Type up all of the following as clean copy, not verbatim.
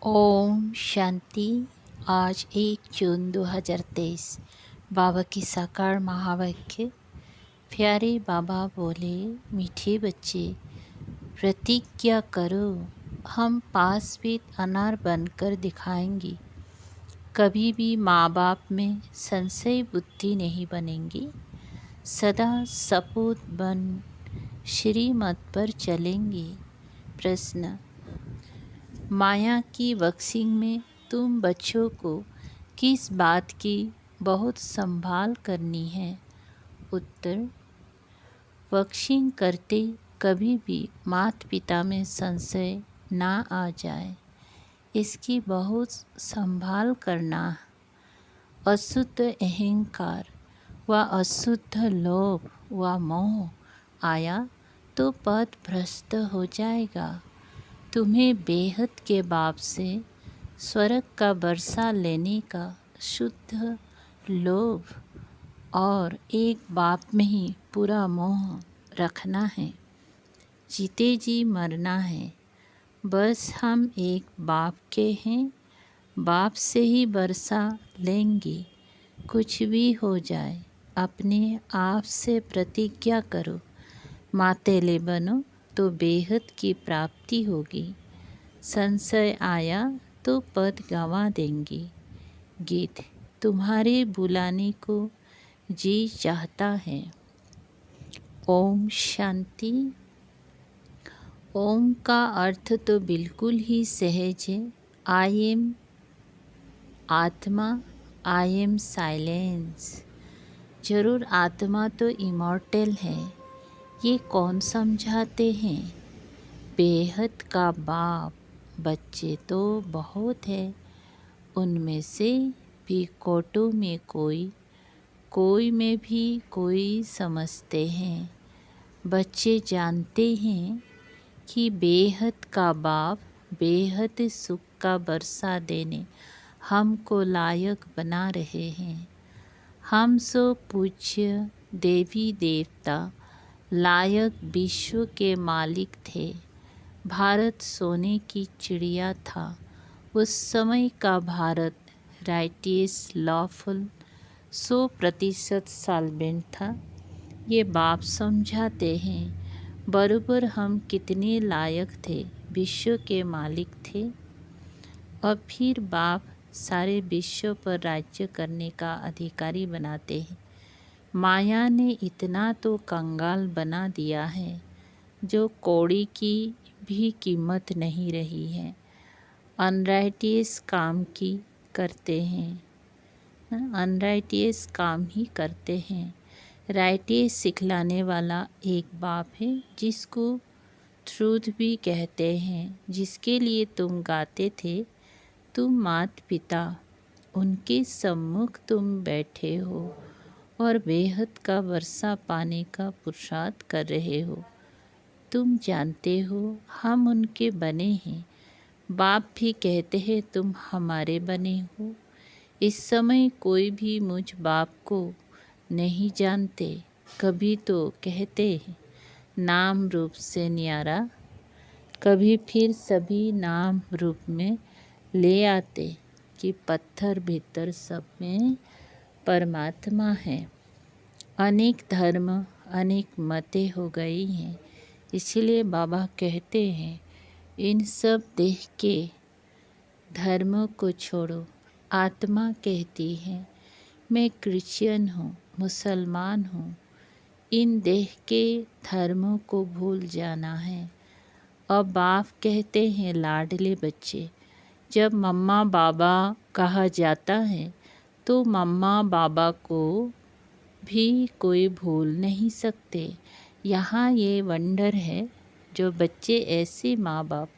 ओम शांति। आज 1 जून 2023 बाबा की साकार महावाक्य। प्यारे बाबा बोले, मीठे बच्चे प्रतिज्ञा करो, हम पासवीत अनार बनकर दिखाएंगे। कभी भी माँ बाप में संशय बुद्धि नहीं बनेंगी। सदा सपूत बन श्रीमत पर चलेंगे। प्रश्न, माया की बक्सिंग में तुम बच्चों को किस बात की बहुत संभाल करनी है? उत्तर, बक्सिंग करते कभी भी माता पिता में संशय ना आ जाए, इसकी बहुत संभाल करना। अशुद्ध अहंकार व अशुद्ध लोभ व मोह आया तो पथ भ्रष्ट हो जाएगा। तुम्हें बेहद के बाप से स्वर्ग का वर्षा लेने का शुद्ध लोभ और एक बाप में ही पूरा मोह रखना है। जीते जी मरना है। बस हम एक बाप के हैं, बाप से ही वर्षा लेंगे। कुछ भी हो जाए, अपने आप से प्रतिज्ञा करो, मातेले बनो तो बेहद की प्राप्ति होगी। संशय आया तो पद गंवा देंगे। गीत, तुम्हारे बुलाने को जी चाहता है। ओम शांति। ओम का अर्थ तो बिल्कुल ही सहज है। आई एम आत्मा, आई एम साइलेंस। जरूर आत्मा तो इमॉर्टल है, ये कौन समझाते हैं? बेहद का बाप, बच्चे तो बहुत है, उनमें से भी कोटों में कोई में भी कोई समझते हैं। बच्चे जानते हैं कि बेहद का बाप बेहद सुख का बरसा देने हमको लायक बना रहे हैं। हम सो पूज्य देवी देवता लायक विश्व के मालिक थे। भारत सोने की चिड़िया था। उस समय का भारत राइटियस लॉफुल 100% साल्वेंट था। ये बाप समझाते हैं बरोबर हम कितने लायक थे, विश्व के मालिक थे। अब फिर बाप सारे विश्व पर राज्य करने का अधिकारी बनाते हैं। माया ने इतना तो कंगाल बना दिया है, जो कौड़ी की भी कीमत नहीं रही है। अनराइटियस काम की करते हैं, अनराइटियस काम ही करते हैं। राइटियस सिखलाने वाला एक बाप है, जिसको ट्रूथ भी कहते हैं, जिसके लिए तुम गाते थे। तुम माता पिता, उनके सम्मुख तुम बैठे हो और बेहद का वर्षा पाने का पुरुषार्थ कर रहे हो। तुम जानते हो हम उनके बने हैं। बाप भी कहते हैं तुम हमारे बने हो। इस समय कोई भी मुझ बाप को नहीं जानते। कभी तो कहते हैं नाम रूप से न्यारा, कभी फिर सभी नाम रूप में ले आते कि पत्थर भीतर सब में परमात्मा है। अनेक धर्म अनेक मतें हो गई हैं, इसलिए बाबा कहते हैं इन सब देह के धर्म को छोड़ो। आत्मा कहती है मैं क्रिश्चियन हूँ, मुसलमान हूँ। इन देह के धर्मों को भूल जाना है। अब बाप कहते हैं लाडले बच्चे, जब मम्मा बाबा कहा जाता है तो मम्मा बाबा को भी कोई भूल नहीं सकते। यहाँ ये वंडर है, जो बच्चे ऐसे माँ बाप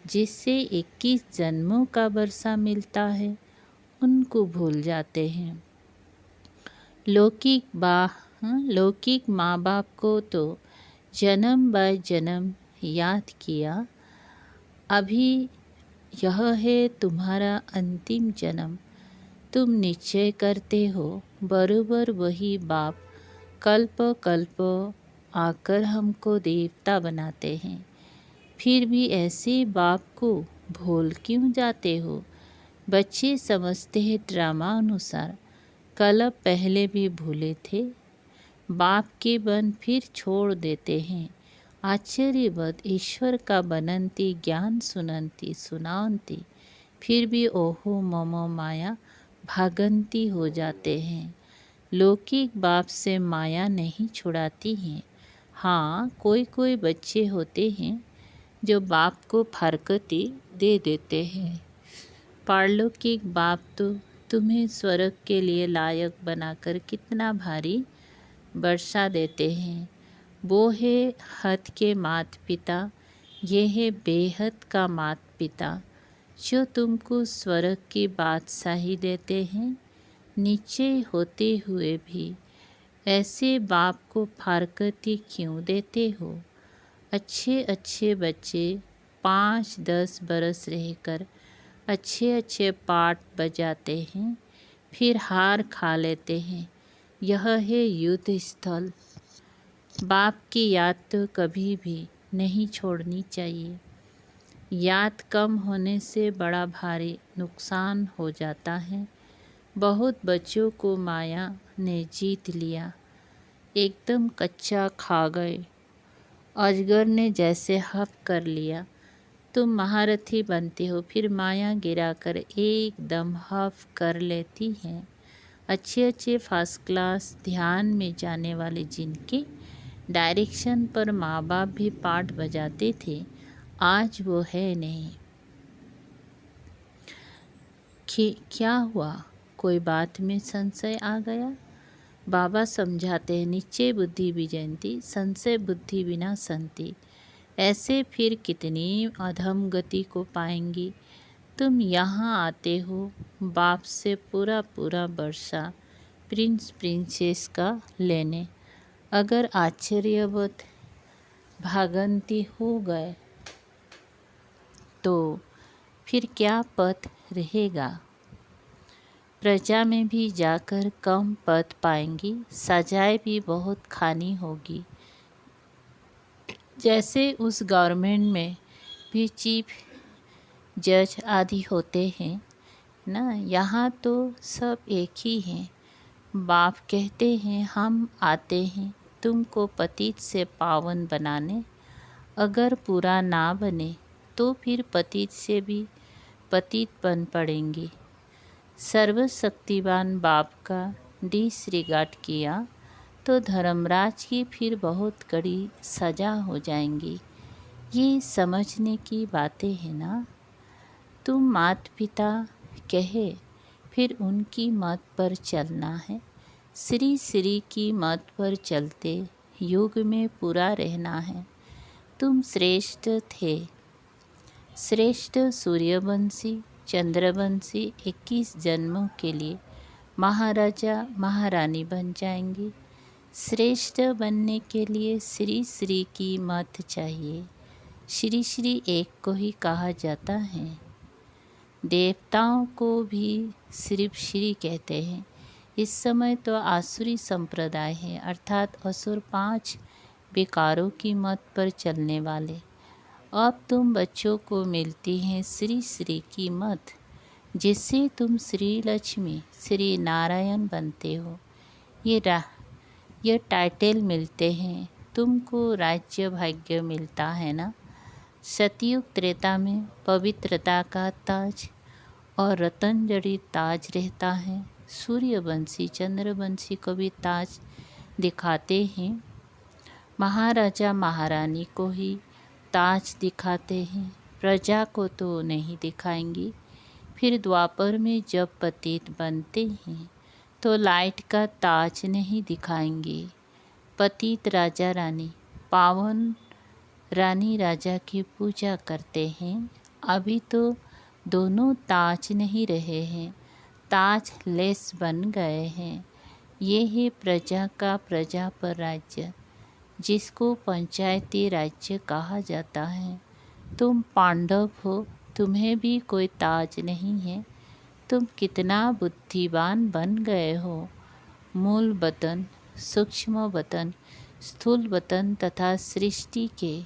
जिससे 21 जन्मों का वर्षा मिलता है, उनको भूल जाते हैं। लौकिक माँ बाप को तो जन्म ब जन्म याद किया। अभी यह है तुम्हारा अंतिम जन्म। तुम निश्चय करते हो बरोबर वही बाप कल्प कल्प आकर हमको देवता बनाते हैं। फिर भी ऐसे बाप को भूल क्यों जाते हो? बच्चे समझते हैं ड्रामा अनुसार, कल पहले भी भूले थे। बाप के बन फिर छोड़ देते हैं। आश्चर्यवत ईश्वर का बनंती ज्ञान सुनंती सुनावंती, फिर भी ओहो मम माया भागंती हो जाते हैं। लौकिक बाप से माया नहीं छुड़ाती हैं। हाँ, कोई कोई बच्चे होते हैं जो बाप को फारकती दे देते हैं। पारलौकिक बाप तो तुम्हें स्वर्ग के लिए लायक बनाकर कितना भारी वर्षा देते हैं। वो है हद के माता पिता, ये है बेहद का माता पिता, जो तुमको स्वर्ग की बादशाही देते हैं। नीचे होते हुए भी ऐसे बाप को फारकती क्यों देते हो? अच्छे अच्छे बच्चे 5-10 बरस रहकर अच्छे अच्छे पाठ बजाते हैं, फिर हार खा लेते हैं। यह है युद्ध स्थल। बाप की याद तो कभी भी नहीं छोड़नी चाहिए। याद कम होने से बड़ा भारी नुकसान हो जाता है। बहुत बच्चों को माया ने जीत लिया, एकदम कच्चा खा गए। अजगर ने जैसे हफ कर लिया। तुम महारथी बनते हो, फिर माया गिराकर एकदम हफ कर लेती है। अच्छे अच्छे फर्स्ट क्लास ध्यान में जाने वाले जिनके डायरेक्शन पर माँ बाप भी पाठ बजाते थे, आज वो है नहीं। क्या हुआ? कोई बात में संशय आ गया? बाबा समझाते हैं, निश्चय बुद्धि विजयंती, संशय बुद्धि विना संति। ऐसे फिर कितनी अधम गति को पाएंगी। तुम यहाँ आते हो बाप से पूरा पूरा वर्षा प्रिंस प्रिंसेस का लेने। अगर आश्चर्यवत भागंती हो गए तो फिर क्या पथ रहेगा? प्रजा में भी जाकर कम पद पाएंगी, सजाएं भी बहुत खानी होगी। जैसे उस गवर्नमेंट में भी चीफ जज आदि होते हैं ना, यहाँ तो सब एक ही हैं। बाप कहते हैं हम आते हैं तुमको पतित से पावन बनाने। अगर पूरा ना बने तो फिर पतित से भी पतित बन पड़ेंगे। सर्वशक्तिवान बाप का डिसरिगार्ड किया तो धर्मराज की फिर बहुत कड़ी सजा हो जाएंगी। ये समझने की बातें हैं ना। तुम माता पिता कहे फिर उनकी मत पर चलना है। श्री श्री की मत पर चलते युग में पूरा रहना है। तुम श्रेष्ठ थे, श्रेष्ठ सूर्यवंशी चंद्रवंशी 21 जन्मों के लिए महाराजा महारानी बन जाएंगे। श्रेष्ठ बनने के लिए श्री श्री की मत चाहिए। श्री श्री एक को ही कहा जाता है। देवताओं को भी सिर्फ श्री कहते हैं। इस समय तो आसुरी संप्रदाय है, अर्थात असुर 5 विकारों की मत पर चलने वाले। अब तुम बच्चों को मिलती हैं श्री श्री की मत, जिससे तुम श्री लक्ष्मी श्री नारायण बनते हो। ये टाइटल मिलते हैं, तुमको राज्य भाग्य मिलता है ना। सतयुग त्रेता में पवित्रता का ताज और रतन जड़ित ताज रहता है। सूर्यवंशी चंद्रवंशी को भी ताज दिखाते हैं। महाराजा महारानी को ही ताज दिखाते हैं, प्रजा को तो नहीं दिखाएंगी। फिर द्वापर में जब पतित बनते हैं तो लाइट का ताज नहीं दिखाएंगे। पतित राजा रानी पावन रानी राजा की पूजा करते हैं। अभी तो दोनों ताज नहीं रहे हैं, ताज लेस बन गए हैं। ये है प्रजा का प्रजा पर राज्य, जिसको पंचायती राज्य कहा जाता है। तुम पांडव हो, तुम्हें भी कोई ताज नहीं है। तुम कितना बुद्धिमान बन गए हो। मूल वतन, सूक्ष्म वतन, स्थूल वतन तथा सृष्टि के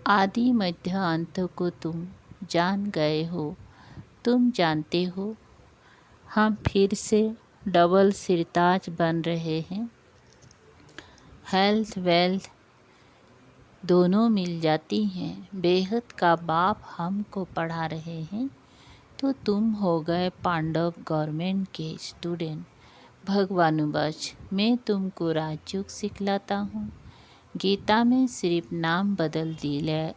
आदि मध्य अंत को तुम जान गए हो। तुम जानते हो, हम फिर से डबल सिरताज बन रहे हैं। हेल्थ वेल्थ दोनों मिल जाती हैं। बेहद का बाप हमको पढ़ा रहे हैं, तो तुम हो गए पांडव गवर्नमेंट के स्टूडेंट। भगवानुवाच, मैं तुमको राजयोग सिखलाता हूँ। गीता में सिर्फ नाम बदल दिया,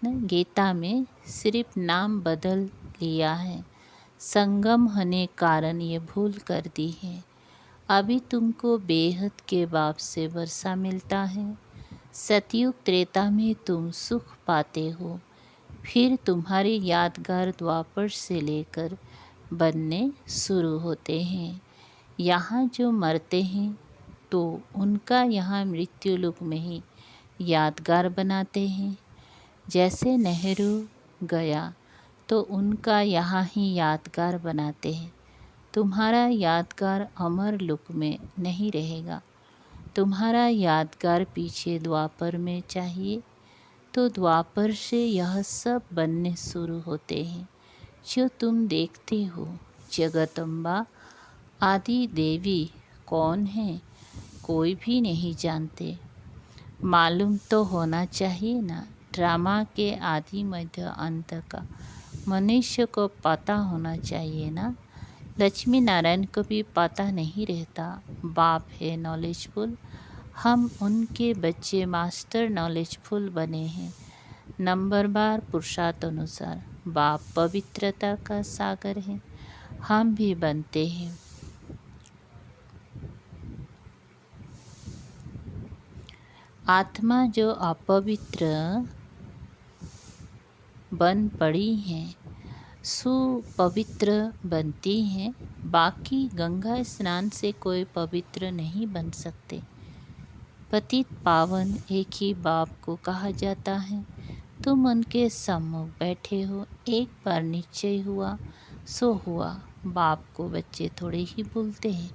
गीता में सिर्फ नाम बदल लिया है। संगम होने कारण ये भूल कर दी है। अभी तुमको बेहद के बाप से वर्षा मिलता है। सतयुग त्रेता में तुम सुख पाते हो। फिर तुम्हारे यादगार द्वापर से लेकर बनने शुरू होते हैं। यहाँ जो मरते हैं तो उनका यहाँ मृत्युलोक में ही यादगार बनाते हैं। जैसे नेहरू गया तो उनका यहाँ ही यादगार बनाते हैं। तुम्हारा यादगार अमर लोक में नहीं रहेगा। तुम्हारा यादगार पीछे द्वापर में चाहिए, तो द्वापर से यह सब बनने शुरू होते हैं जो तुम देखते हो। जगदम्बा आदि देवी कौन है, कोई भी नहीं जानते। मालूम तो होना चाहिए ना। ड्रामा के आदि मध्य अंत का मनुष्य को पता होना चाहिए ना। लक्ष्मी नारायण को भी पता नहीं रहता। बाप है नॉलेजफुल, हम उनके बच्चे मास्टर नॉलेजफुल बने हैं। नंबर बार पुरुषार्थ अनुसार बाप पवित्रता का सागर है, हम भी बनते हैं। आत्मा जो अपवित्र बन पड़ी है, सुपवित्र बनती हैं। बाकी गंगा स्नान से कोई पवित्र नहीं बन सकते। पतित पावन एक ही बाप को कहा जाता है। तुम उनके सम्मुख बैठे हो। एक बार निश्चय हुआ सो हुआ। बाप को बच्चे थोड़े ही भूलते हैं।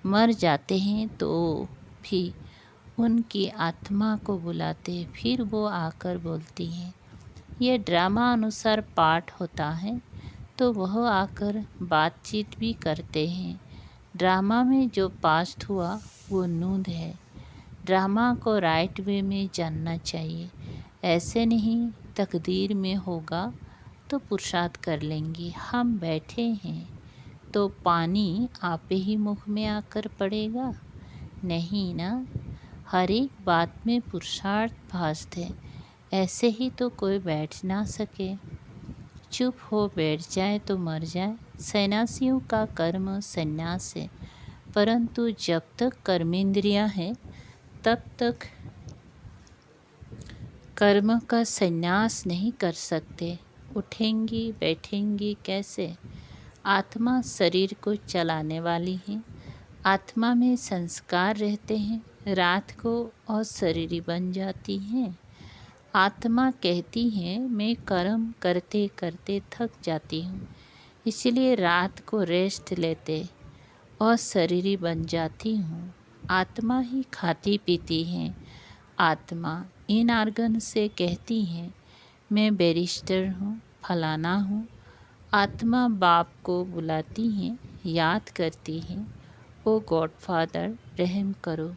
मर जाते हैं तो भी उनकी आत्मा को बुलाते, फिर वो आकर बोलती है। ये ड्रामा अनुसार पाठ होता है, तो वह आकर बातचीत भी करते हैं। ड्रामा में जो पास्ट हुआ वो नूंद है। ड्रामा को राइट वे में जानना चाहिए। ऐसे नहीं तकदीर में होगा तो पुरुषार्थ कर लेंगे। हम बैठे हैं तो पानी आप ही मुख में आकर पड़ेगा, नहीं ना। हर एक बात में पुरुषार्थ भास्त है। ऐसे ही तो कोई बैठ ना सके। चुप हो बैठ जाए तो मर जाए। सन्यासियों का कर्म संन्यास है, परंतु जब तक कर्मेंद्रियां हैं तब तक कर्म का संन्यास नहीं कर सकते। उठेंगी बैठेंगी कैसे? आत्मा शरीर को चलाने वाली है। आत्मा में संस्कार रहते हैं। रात को अशरीरी बन जाती हैं। आत्मा कहती है मैं कर्म करते करते थक जाती हूँ, इसलिए रात को रेस्ट लेते अशरीरी बन जाती हूँ। आत्मा ही खाती पीती है। आत्मा इन आर्गन से कहती है मैं बैरिस्टर हूँ, फलाना हूँ। आत्मा बाप को बुलाती है, याद करती है, ओ गॉडफादर रहम करो।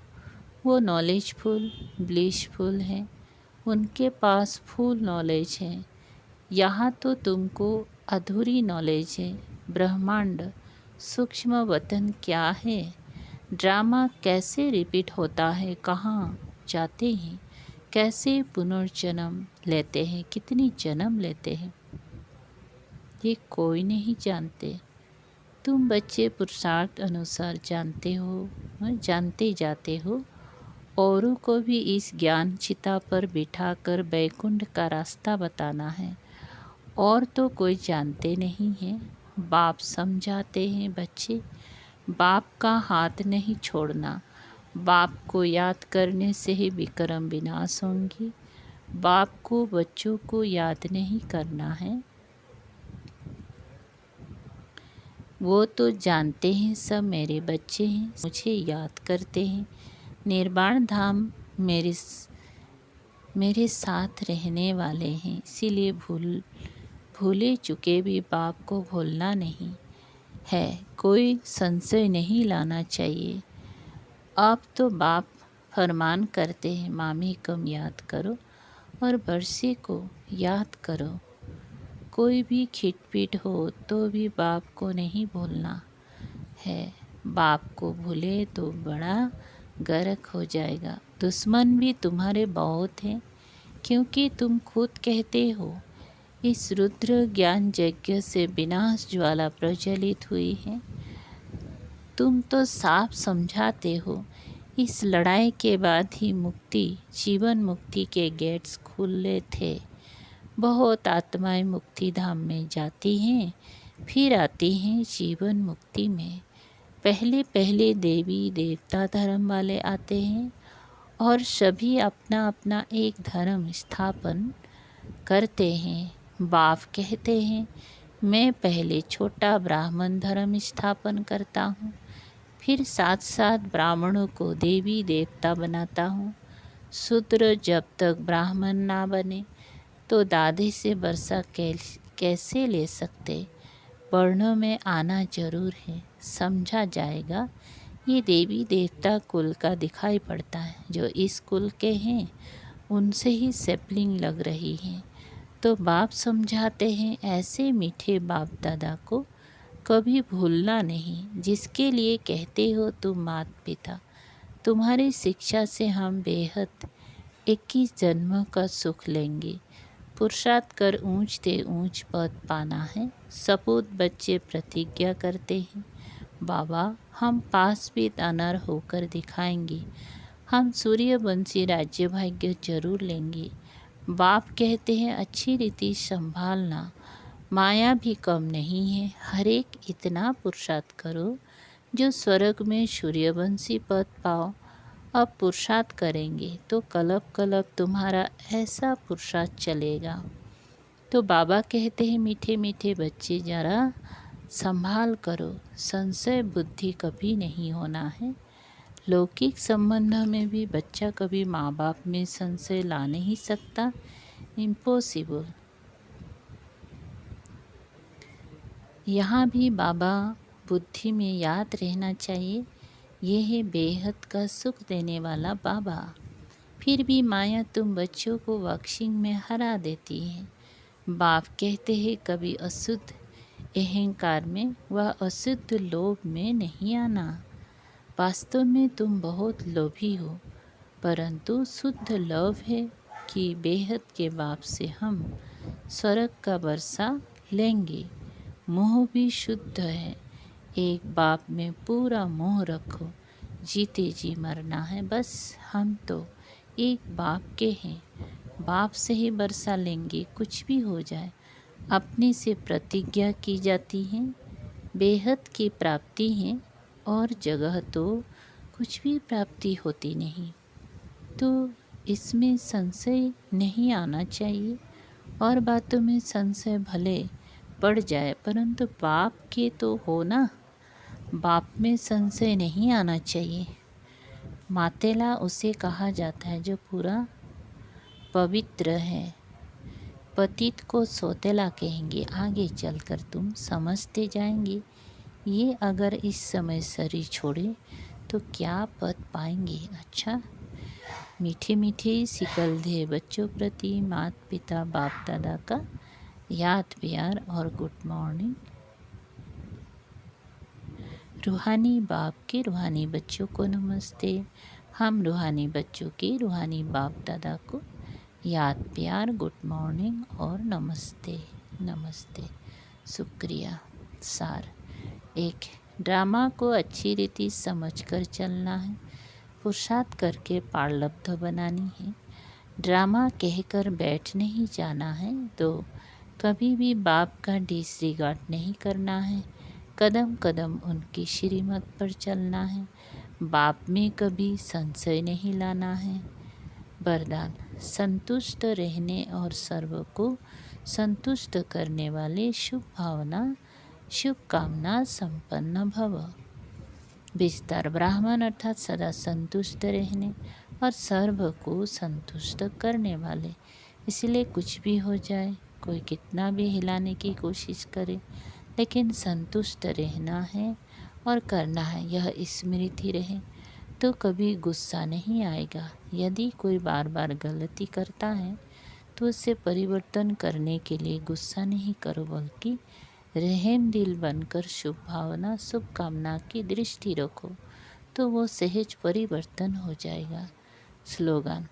वो नॉलेजफुल ब्लिसफुल है, उनके पास फुल नॉलेज है। यहाँ तो तुमको अधूरी नॉलेज है। ब्रह्मांड सूक्ष्म वतन क्या है? ड्रामा कैसे रिपीट होता है, कहाँ जाते हैं, कैसे पुनर्जन्म लेते हैं, कितनी जन्म लेते हैं, ये कोई नहीं जानते। तुम बच्चे पुरुषार्थ अनुसार जानते हो, जानते जाते हो। औरों को भी इस ज्ञान चिता पर बिठाकर बैकुंठ का रास्ता बताना है। और तो कोई जानते नहीं है। बाप समझाते हैं बच्चे, बाप का हाथ नहीं छोड़ना। बाप को याद करने से ही विक्रम विनाश होंगी। बाप को बच्चों को याद नहीं करना है। वो तो जानते हैं सब मेरे बच्चे हैं, मुझे याद करते हैं। निर्वाण धाम मेरे साथ रहने वाले हैं, इसीलिए भूले चुके भी बाप को भूलना नहीं है, कोई संशय नहीं लाना चाहिए। अब तो बाप फरमान करते हैं, मामी कम याद करो और बरसी को याद करो। कोई भी खिटपिट हो तो भी बाप को नहीं भूलना है। बाप को भूले तो बड़ा गर्क हो जाएगा। दुश्मन भी तुम्हारे बहुत हैं, क्योंकि तुम खुद कहते हो इस रुद्र ज्ञान यज्ञ से विनाश ज्वाला प्रज्वलित हुई है। तुम तो साफ समझाते हो इस लड़ाई के बाद ही मुक्ति, जीवन मुक्ति के गेट्स खुले थे। बहुत आत्माएं मुक्ति धाम में जाती हैं, फिर आती हैं जीवन मुक्ति में। पहले पहले देवी देवता धर्म वाले आते हैं और सभी अपना अपना एक धर्म स्थापन करते हैं। बाप कहते हैं, मैं पहले छोटा ब्राह्मण धर्म स्थापन करता हूँ, फिर साथ साथ ब्राह्मणों को देवी देवता बनाता हूँ। शूद्र जब तक ब्राह्मण ना बने तो दादे से वर्षा कैसे ले सकते। वर्णों में आना जरूर है, समझा जाएगा। ये देवी देवता कुल का दिखाई पड़ता है। जो इस कुल के हैं उनसे ही सेपलिंग लग रही हैं। तो बाप समझाते हैं, ऐसे मीठे बाप दादा को कभी भूलना नहीं, जिसके लिए कहते हो तुम माता पिता। तुम्हारी शिक्षा से हम बेहद 21 जन्मों का सुख लेंगे। पुरुषार्थ कर ऊंच से ऊंच पद पाना है। सपूत बच्चे प्रतिज्ञा करते हैं, बाबा हम पास भी अनर होकर दिखाएंगे। हम सूर्यवंशी राज्य भाग्य जरूर लेंगे। बाप कहते हैं, अच्छी रीति संभालना, माया भी कम नहीं है। हर एक इतना पुरुषार्थ करो जो स्वर्ग में सूर्यवंशी पद पाओ। अब पुरुषार्थ करेंगे तो कलप कलप तुम्हारा ऐसा पुरुषार्थ चलेगा। तो बाबा कहते हैं, मीठे मीठे बच्चे जरा संभाल करो, संशय बुद्धि कभी नहीं होना है। लौकिक संबंध में भी बच्चा कभी माँ बाप में संशय ला नहीं सकता, इम्पॉसिबल। यहाँ भी बाबा बुद्धि में याद रहना चाहिए, ये है बेहद का सुख देने वाला बाबा। फिर भी माया तुम बच्चों को बॉक्सिंग में हरा देती है। बाप कहते हैं, कभी अशुद्ध अहंकार में व अशुद्ध लोभ में नहीं आना। वास्तव में तुम बहुत लोभी हो, परंतु शुद्ध लोभ है कि बेहद के बाप से हम स्वर्ग का वर्षा लेंगे। मोह भी शुद्ध है, एक बाप में पूरा मोह रखो, जीते जी मरना है बस। हम तो एक बाप के हैं, बाप से ही वर्षा लेंगे, कुछ भी हो जाए। अपने से प्रतिज्ञा की जाती है, बेहद की प्राप्ति है, और जगह तो कुछ भी प्राप्ति होती नहीं। तो इसमें संशय नहीं आना चाहिए, और बातों में संशय भले पड़ जाए, परंतु बाप के तो हो ना, बाप में संशय नहीं आना चाहिए। मातेला उसे कहा जाता है जो पूरा पवित्र है। पतित को सोतेला कहेंगे, आगे चलकर तुम समझते जाएंगे। ये अगर इस समय शरीर छोड़े तो क्या पद पाएंगे। अच्छा, मीठे मीठे सिकलधे बच्चों प्रति माता पिता बाप दादा का याद प्यार और गुड मॉर्निंग। रूहानी बाप के रूहानी बच्चों को नमस्ते। हम रूहानी बच्चों के रूहानी बाप दादा को याद प्यार गुड मॉर्निंग और नमस्ते नमस्ते। शुक्रिया। सार, एक ड्रामा को अच्छी रीति समझकर चलना है, पुरुषार्थ करके पारलब्ध बनानी है। ड्रामा कहकर बैठ नहीं जाना है, तो कभी भी बाप का डिसरिगार्ड नहीं करना है। कदम कदम उनकी श्रीमत पर चलना है। बाप में कभी संशय नहीं लाना है। वरदान, संतुष्ट रहने और सर्व को संतुष्ट करने वाले शुभ भावना शुभ कामना संपन्न भव। विस्तार, ब्राह्मण अर्थात सदा संतुष्ट रहने और सर्व को संतुष्ट करने वाले। इसलिए कुछ भी हो जाए कोई कितना भी हिलाने की कोशिश करे, लेकिन संतुष्ट रहना है और करना है, यह स्मृति रहे तो कभी गुस्सा नहीं आएगा। यदि कोई बार बार गलती करता है तो उससे परिवर्तन करने के लिए गुस्सा नहीं करो, बल्कि रहम दिल बनकर शुभ भावना शुभकामना की दृष्टि रखो, तो वो सहज परिवर्तन हो जाएगा। स्लोगन: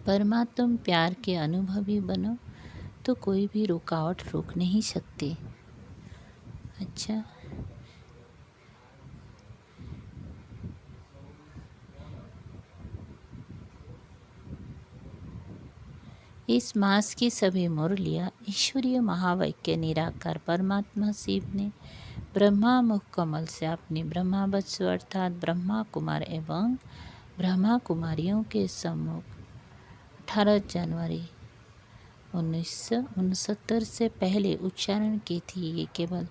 परमात्म प्यार के अनुभवी बनो तो कोई भी रुकावट रोक नहीं सकती। अच्छा, इस मास की सभी मुरलियाँ ईश्वरीय महावाक्य निराकार परमात्मा शिव ने ब्रह्मा मुख कमल से अपनी ब्रह्मा वत्स अर्थात ब्रह्मा कुमार एवं ब्रह्मा कुमारियों के सम्मुख 18 जनवरी 1969 से पहले उच्चारण की थी। ये केवल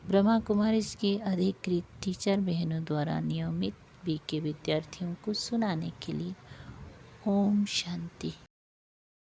ब्रह्मा कुमारी की अधिकृत टीचर बहनों द्वारा नियमित बीके विद्यार्थियों को सुनाने के लिए। ओम शांति।